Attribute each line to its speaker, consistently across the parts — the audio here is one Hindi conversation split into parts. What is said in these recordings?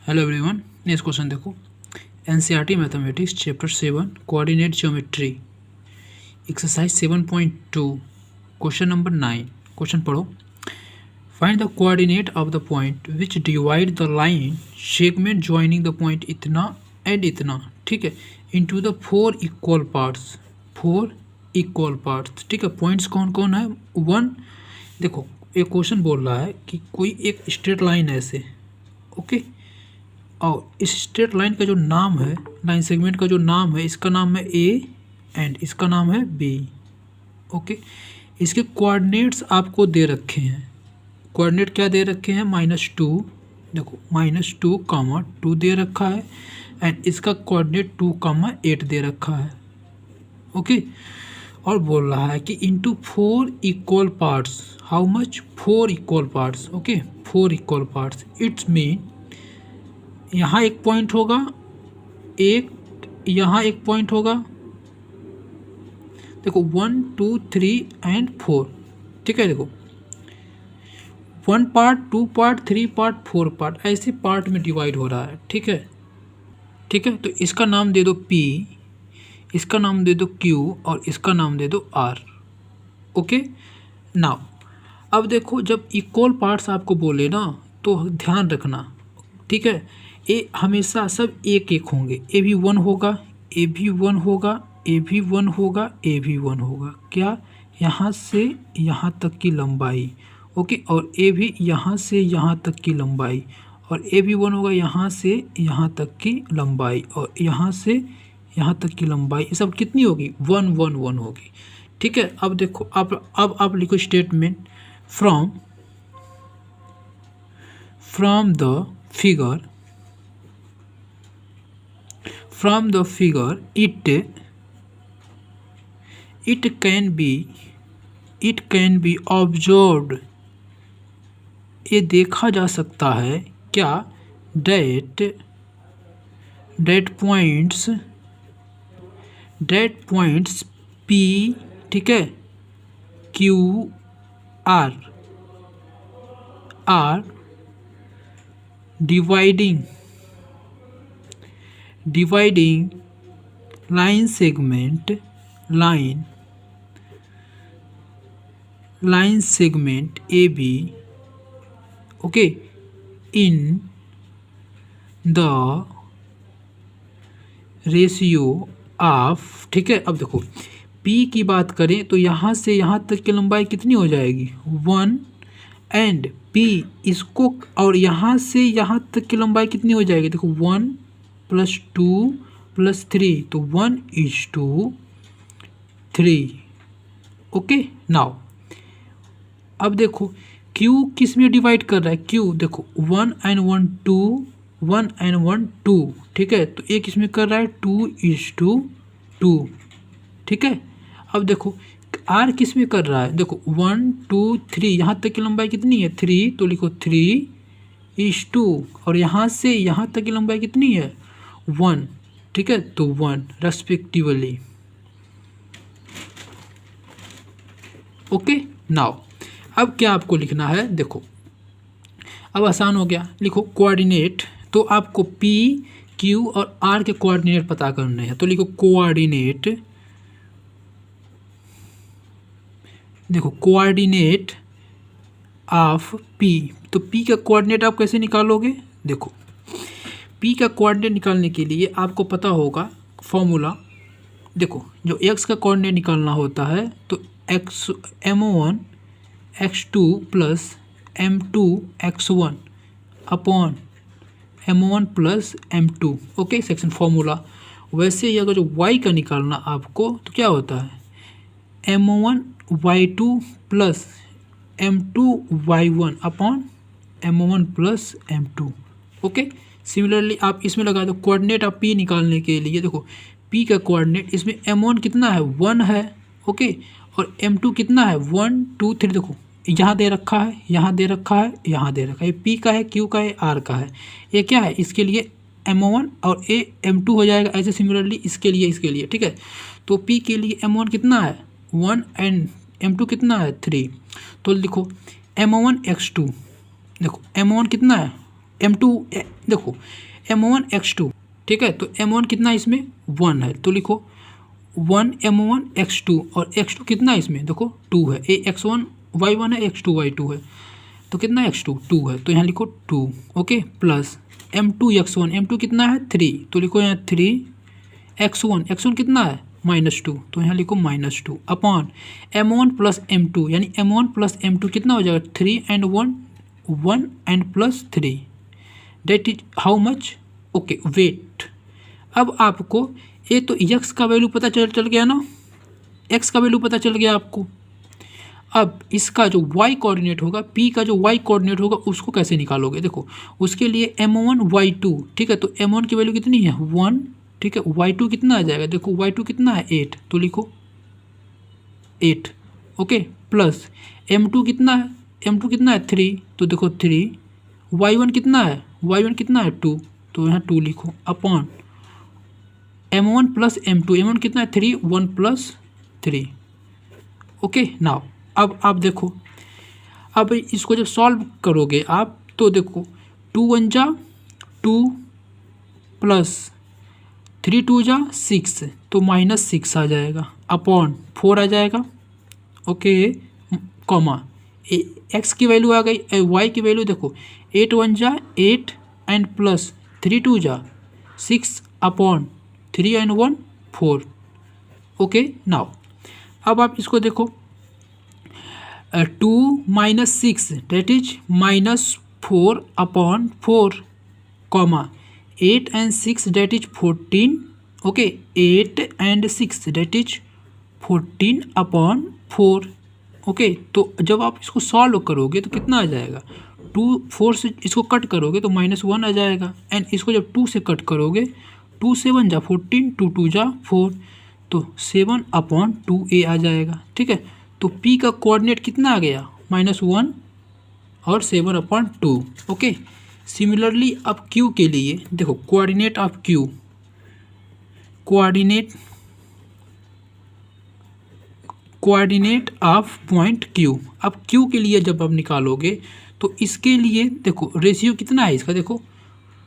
Speaker 1: हेलो एवरीवन, नेक्स्ट क्वेश्चन देखो। NCERT mathematics chapter 7 coordinate geometry exercise 7.2 question number 9। Question पढ़ो। Find the coordinate of the point which divide the line segment joining the point इतना एंड इतना, ठीक है, into the 4 equal parts. 4 equal parts, ठीक है। पॉइंट्स कौन कौन है? 1, देखो एक क्वेश्चन बोल रहा है कि कोई एक स्ट्रेट लाइन है ऐसे, ओके, और इस स्ट्रेट लाइन का जो नाम है, लाइन सेगमेंट का जो नाम है, इसका नाम है ए एंड इसका नाम है बी, ओके। इसके कोऑर्डिनेट्स आपको दे रखे हैं। कोऑर्डिनेट क्या दे रखे हैं? -2, देखो -2, 2 दे रखा है एंड इसका कोऑर्डिनेट 2, 8 दे रखा है, ओके। और बोल रहा है कि into 4 equal parts. How much? 4 equal parts, okay, 4 equal parts. It's mean यहाँ एक पॉइंट होगा, एक यहाँ एक पॉइंट होगा, देखो 1 2 3 एंड 4, ठीक है। देखो 1 पार्ट, 2 पार्ट, 3 पार्ट, 4 पार्ट, ऐसे पार्ट में डिवाइड हो रहा है, ठीक है, ठीक है। तो इसका नाम दे दो P, इसका नाम दे दो Q और इसका नाम दे दो R, ओके। नाउ अब देखो, जब इक्वल पार्ट्स आपको बोले ना तो ध्यान रखना, ठीक है। ए हमेशा सब एक एक होंगे। ए भी 1 होगा, ए भी 1 होगा, ए भी 1 होगा, ए भी 1 होगा। क्या? यहाँ से यहाँ तक की लंबाई, ओके। और ए भी यहाँ से यहाँ तक की लंबाई, और ए भी 1 होगा यहाँ से यहाँ तक की लंबाई, और यहाँ से यहाँ तक की लंबाई। ये सब कितनी होगी? 1 1 1 होगी, ठीक है। अब देखो, अब आप लिखो statement from the figure, from the figure it can be observed, ये देखा जा सकता है क्या? that points P, ठीक है, Q R are dividing line segment AB, okay, in the ratio of, ठीक है। अब देखो P की बात करें तो यहाँ से यहाँ तक की लंबाई कितनी हो जाएगी? 1 एंड P इसको, और यहाँ से यहाँ तक की लंबाई कितनी हो जाएगी? देखो 1 + 2 + 3, तो 1:3, ओके। नाउ अब देखो Q किस में डिवाइड कर रहा है? Q देखो 1 and 1 2, 1 and 1 2, ठीक है। तो एक इसमें कर रहा है 2:2, ठीक है। अब देखो R किस में कर रहा है? देखो 1 2 3, यहाँ तक की लंबाई कितनी है? 3, तो लिखो 3:2, और यहाँ से यहाँ तक की लंबाई कितनी है? 1, ठीक है, तो 1 रेस्पेक्टिवली, ओके। नाउ अब क्या आपको लिखना है? देखो अब आसान हो गया, लिखो कोऑर्डिनेट। तो आपको P Q और R के कोऑर्डिनेट पता करने हैं, तो लिखो कोऑर्डिनेट, देखो कोऑर्डिनेट ऑफ P। तो P का कोऑर्डिनेट आप कैसे निकालोगे? देखो P का कोऑर्डिनेट निकालने के लिए आपको पता होगा फॉर्मूला। देखो जो x का कोऑर्डिनेट निकालना होता है तो m1 x2 + m2 x1 upon m1 + m2, okay, section formula. वैसे ही अगर जो y का निकालना आपको तो क्या होता है? m1 y2 + m2 y1 upon m1 + m2, okay. Similarly आप इसमें लगा दो कोऑर्डिनेट ऑफ P निकालने के लिए। देखो P का कोऑर्डिनेट इसमें m1 कितना है? 1 है, ओके, और m2 कितना है? 1 2 3, देखो यहाँ दे रखा है, यहाँ दे रखा है, यहाँ दे रखा है। ये P का है, Q का है, R का है। ये क्या है? इसके लिए m1 और A m2 हो जाएगा। ऐसे सिमिलरली इसके लिए, ठीक है। तो P के लिए m1 कितना है? 1 एंड m2 कितना है? 3, तो लिखो m1 x2, देखो m1 कितना है? M2 देखो M1 X2, ठीक है, तो M1 कितना इसमें 1 है, तो लिखो 1 M1 X2, और X2 कितना इसमें देखो 2 है, ए X1 Y1 है, X2 Y2 है, तो कितना X2 2 है, तो यहाँ लिखो 2, okay, plus M2 X1, M2 कितना है 3, तो लिखो यहाँ 3 X1 कितना है -2, तो यहाँ लिखो -2 अपॉन M1 प्लस M2, यानी M1 प्लस M2 कितना हो जाएगा 3 and 1 1 and plus 3, that is how much, okay wait. अब आपको ये तो x का वैल्यू पता चल गया ना, x का वैल्यू पता चल गया आपको। अब इसका जो y कोऑर्डिनेट होगा, p का जो y कोऑर्डिनेट होगा उसको कैसे निकालोगे, देखो उसके लिए M1 Y2, ठीक है, तो M1 की वैल्यू कितनी है 1, ठीक है, Y2 कितना आ जाएगा, देखो Y2 कितना है 8, तो लिखो 8, ओके, प्लस M2 कितना है, M2 कितना है 3, तो देखो 3, Y1 कितना है, Y1 कितना है 2, तो यहाँ 2 लिखो upon M1 plus M2, M1 कितना है 3, 1 प्लस 3, ओके। नाउ अब आप देखो, अब इसको जब सॉल्व करोगे आप, तो देखो 2 1 जा 2 प्लस 3 2 जा 6, तो -6 आ जाएगा अपॉन 4 आ जाएगा, ओके, कॉमा एक्स की वैल्यू आ गई, वाई की वैल्यू देखो 8 1 जा 8 एंड प्लस 3 2 जा 6 अपॉन 3 एंड 1 4, ओके। नाउ अब आप इसको देखो 2 -6 that is -4 upon 4, comma 8 and 6 that is 14, okay, 8 and 6 that is 14 upon 4, okay. तो जब आप इसको सॉल्व करोगे तो कितना आ जाएगा, 2 4 से इसको कट करोगे तो -1 आ जाएगा, एंड इसको जब 2 से कट करोगे 2 7 जा 14, 2 2 जा 4, तो 7 अपॉन 2a आ जाएगा, ठीक है। तो p का कोऑर्डिनेट कितना आ गया -1 और 7 अपॉन 2, ओके। सिमिलरली अब q के लिए देखो coordinate of q, coordinate of point q, अब q के लिए जब आप निकालोगे तो इसके लिए देखो रेशियो कितना है इसका, देखो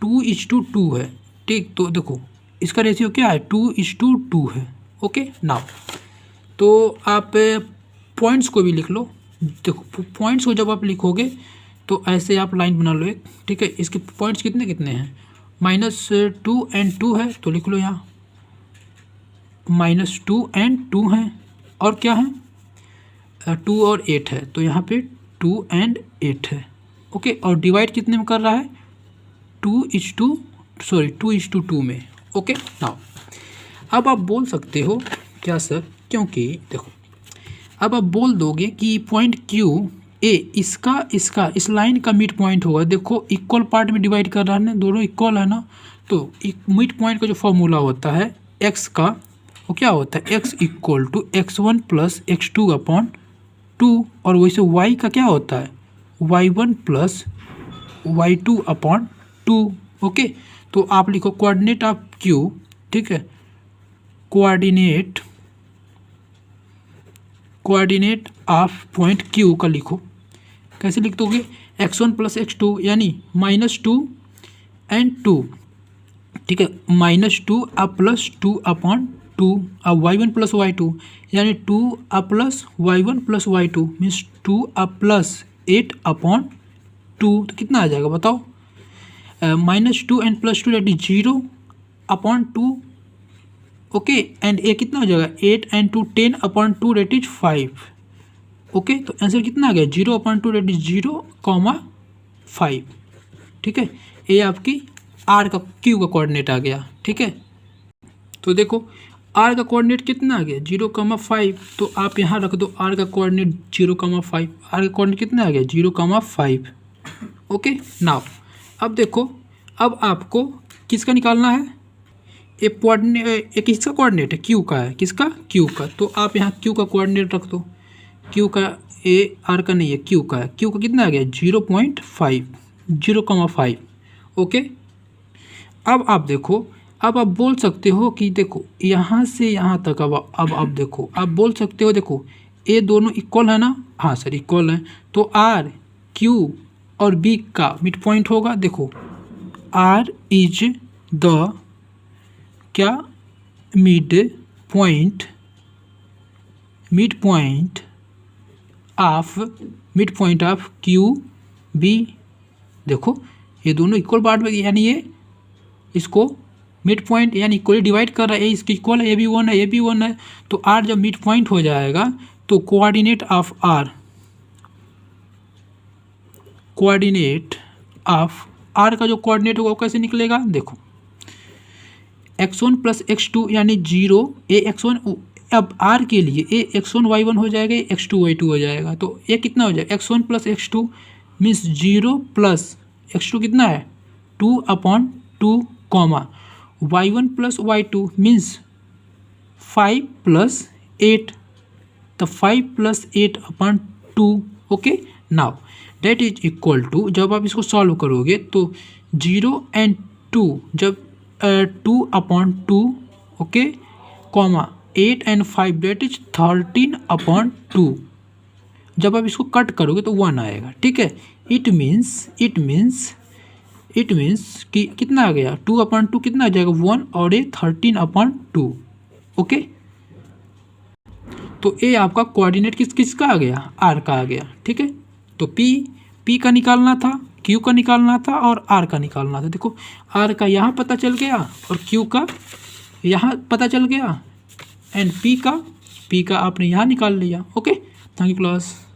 Speaker 1: 2:2 है, ठीक, तो देखो इसका रेशियो क्या है 2:2 है, ओके। नाउ तो आप पॉइंट्स को भी लिख लो, देखो पॉइंट्स को जब आप लिखोगे तो ऐसे आप लाइन बना लो एक, ठीक है, इसके पॉइंट्स कितने कितने हैं -2 and 2 है, तो लिख लो यहाँ -2 and 2 हैं, और क्या है 2 और 8 है, तो यहाँ पे 2 and 8 है, ओके, और डिवाइड कितने में कर रहा है 2:2 में, ओके। नाउ अब आप बोल सकते हो क्या सर, क्योंकि देखो अब आप बोल दोगे कि पॉइंट क्यू ए इसका इस लाइन का मिड पॉइंट होगा, देखो इक्वल पार्ट में डिवाइड कर रहा है ना, दोनों इक्वल है ना, तो मिड पॉइंट का जो फॉर्मूला होता है एक्स का, वो क्या होता है x = x1 + x2 अपॉन 2, और वैसे y का क्या होता है y1 + y2 अपॉन 2, ओके। तो आप लिखो कोऑर्डिनेट ऑफ q, ठीक है, कोऑर्डिनेट ऑफ पॉइंट q का लिखो, कैसे लिख दोगे x1 + x2 यानी -2 and 2, ठीक है, -2 अब +2 अपॉन 2, अब y1 + y2 यानी 2 अब प्लस y1 + y2 मीन्स 2 अब +8 अपॉन 2, तो कितना आ जाएगा बताओ, -2 and +2 that is 0 upon 2, okay, and ये कितना हो जाएगा 8 and 2 10 upon 2 that is 5, okay. तो आंसर कितना आ गया 0 अपॉन 2 दैट इज 0,5, ठीक है, ये आपकी आर का क्यू का कोऑर्डिनेट आ गया, ठीक है। तो देखो आर का कोऑर्डिनेट कितना आ गया 0,5, तो आप यहाँ रख दो आर का कोऑर्डिनेट 0,5, आर का कोऑर्डिनेट कितना आ गया 0,5, ओके। नाउ अब देखो, अब आपको किसका निकालना है, ये किसका कोऑर्डिनेट है क्यू का है, किसका क्यू का, तो आप यहाँ क्यू का कोऑर्डिनेट रख दो, क्यू का, ए आर का नहीं है क्यू का है, क्यू का कितना आ गया 0,5, ओके। अब आप देखो, अब आप बोल सकते हो कि देखो यहाँ से यहाँ तक, अब आप देखो, आप बोल सकते हो देखो ये दोनों इक्वल है ना, हाँ सर इक्वल है, तो आर क्यू और बी का मिड पॉइंट होगा। देखो आर इज द क्या mid point of Q B. देखो ये दोनों इक्वल पार्ट में, यानी ये इसको मिड पॉइंट यानी इक्वली डिवाइड कर रहा है, इसकी इक्वल है, ए भी 1 है, ए भी 1 है। तो आर जब मिड पॉइंट हो जाएगा तो कोऑर्डिनेट ऑफ आर का जो कोऑर्डिनेट होगा वो कैसे निकलेगा। देखो x1 प्लस x2 यानी 0 ए x1, अब आर के लिए ए x1 y1 हो जाएगा, x2 y2 हो जाएगा। तो ये कितना हो जाएगा, x1 plus x2 means 0 plus x2 कितना है 2/2 comma y1 plus y2 means 5 plus 8, तो 5 plus 8/2। Okay, now that is equal to, जब आप इसको सॉल्व करोगे तो 0 एंड 2, जब 2/2 okay comma 8 and 5 that is 13/2। जब आप इसको कट करोगे तो 1 आएगा। ठीक है, इट मीन्स कि कितना आ गया 2/2 कितना आ जाएगा 1 और ये 13/2। ओके, तो ये आपका कोऑर्डिनेट किसका आ गया, आर का आ गया। ठीक है, तो पी का निकालना था, क्यू का निकालना था और आर का निकालना था। देखो आर का यहाँ पता चल गया और क्यू का यहाँ पता चल गया एंड पी का आपने यहाँ निकाल लिया। Okay, thank you class.